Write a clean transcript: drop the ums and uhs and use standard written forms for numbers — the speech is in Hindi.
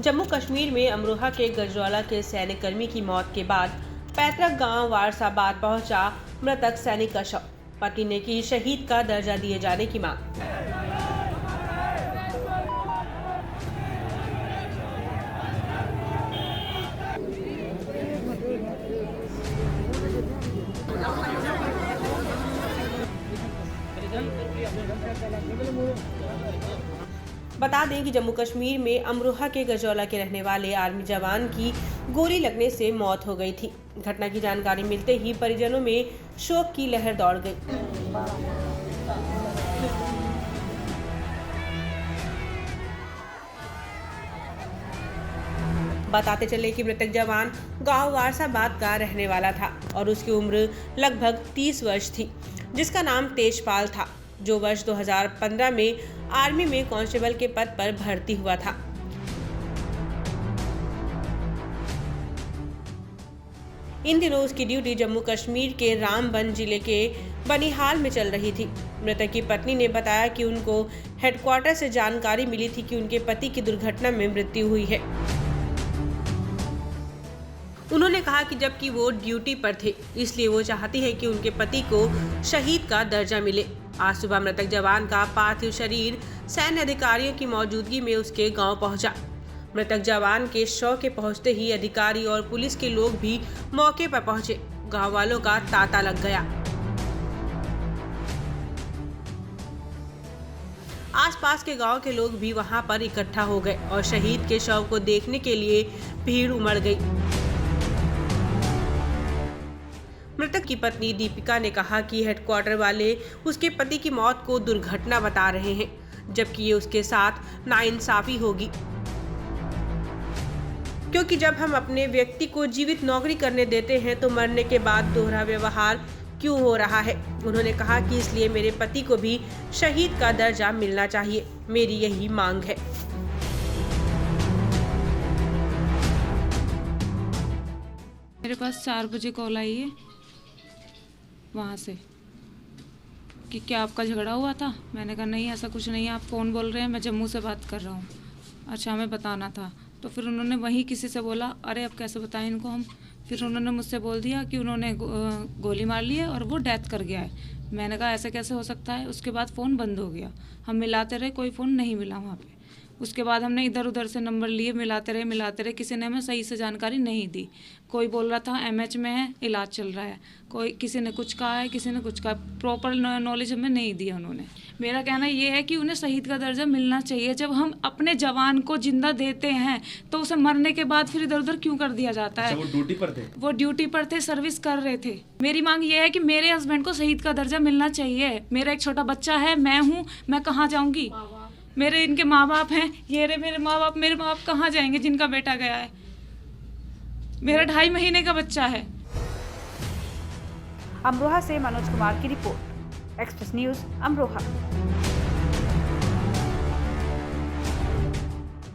जम्मू कश्मीर में अमरोहा के गजरौला के सैनिक कर्मी की मौत के बाद पैतृक गांव वारसाबाद पहुंचा मृतक सैनिक का शव। पति ने की शहीद का दर्जा दिए जाने की मांग। बता दें कि जम्मू कश्मीर में अमरोहा के गजरौला के रहने वाले आर्मी जवान की गोली लगने से मौत हो गई थी। घटना की जानकारी मिलते ही परिजनों में शोक की लहर दौड़ गई। बताते चले कि मृतक जवान गांव वारसाबाद का रहने वाला था और उसकी उम्र लगभग 30 वर्ष थी, जिसका नाम तेजपाल था, जो वर्ष 2015 में आर्मी में कांस्टेबल के पद पर भर्ती हुआ था। इन दिनों उसकी ड्यूटी जम्मू कश्मीर के रामबन जिले के बनिहाल में चल रही थी। मृतक की पत्नी ने बताया कि उनको हेडक्वार्टर से जानकारी मिली थी कि उनके पति की दुर्घटना में मृत्यु हुई है। उन्होंने कहा कि जबकि वो ड्यूटी पर थे, इसलिए वो चाहती है कि उनके पति को शहीद का दर्जा मिले। आज सुबह मृतक जवान का पार्थिव शरीर सैन्य अधिकारियों की मौजूदगी में उसके गांव पहुंचा। मृतक जवान के शव के पहुंचते ही अधिकारी और पुलिस के लोग भी मौके पर पहुंचे। गांव वालों का तांता लग गया। आसपास के गांव के लोग भी वहां पर इकट्ठा हो गए और शहीद के शव को देखने के लिए भीड़ उमड़ गई। मृतक की पत्नी दीपिका ने कहा कि हेडक्वार्टर वाले उसके पति की मौत को दुर्घटना बता रहे हैं, जबकि ये उसके साथ नाइंसाफी होगी, क्योंकि जब हम अपने व्यक्ति को जीवित नौकरी करने देते हैं तो मरने के बाद दोहरा व्यवहार क्यों हो रहा है। उन्होंने कहा कि इसलिए मेरे पति को भी शहीद का दर्जा मिलना चाहिए, मेरी यही मांग है। मेरे पास 4 बजे कॉल आई है वहाँ से कि क्या आपका झगड़ा हुआ था। मैंने कहा नहीं, ऐसा कुछ नहीं है, आप कौन बोल रहे हैं, मैं जम्मू से बात कर रहा हूँ। अच्छा, हमें बताना था। तो फिर उन्होंने वहीं किसी से बोला, अरे अब कैसे बताएं इनको हम। फिर उन्होंने मुझसे बोल दिया कि उन्होंने गोली मार ली है और वो डेथ कर गया है। मैंने कहा ऐसे कैसे हो सकता है। उसके बाद फ़ोन बंद हो गया। हम मिलाते रहे, कोई फ़ोन नहीं मिला वहाँ पे। उसके बाद हमने इधर उधर से नंबर लिए, मिलाते रहे, किसी ने हमें सही से जानकारी नहीं दी। कोई बोल रहा था एमएच में है, इलाज चल रहा है, किसी ने कुछ कहा है, किसी ने कुछ कहा। प्रॉपर नॉलेज हमें नहीं दिया उन्होंने। मेरा कहना ये है कि उन्हें शहीद का दर्जा मिलना चाहिए। जब हम अपने जवान को जिंदा देते हैं तो उसे मरने के बाद फिर इधर उधर क्यों कर दिया जाता है। वो ड्यूटी पर थे? वो ड्यूटी पर थे, सर्विस कर रहे थे। मेरी मांग ये है कि मेरे हस्बैंड को शहीद का दर्जा मिलना चाहिए। मेरा एक छोटा बच्चा है, मैं हूँ, मैं कहाँ जाऊँगी। मेरे इनके माँ बाप हैं, ये रहे मेरे माँ बाप कहाँ जाएंगे जिनका बेटा गया है। मेरा 2.5 महीने का बच्चा है। अमरोहा से मनोज कुमार की रिपोर्ट, एक्सप्रेस न्यूज़ अमरोहा।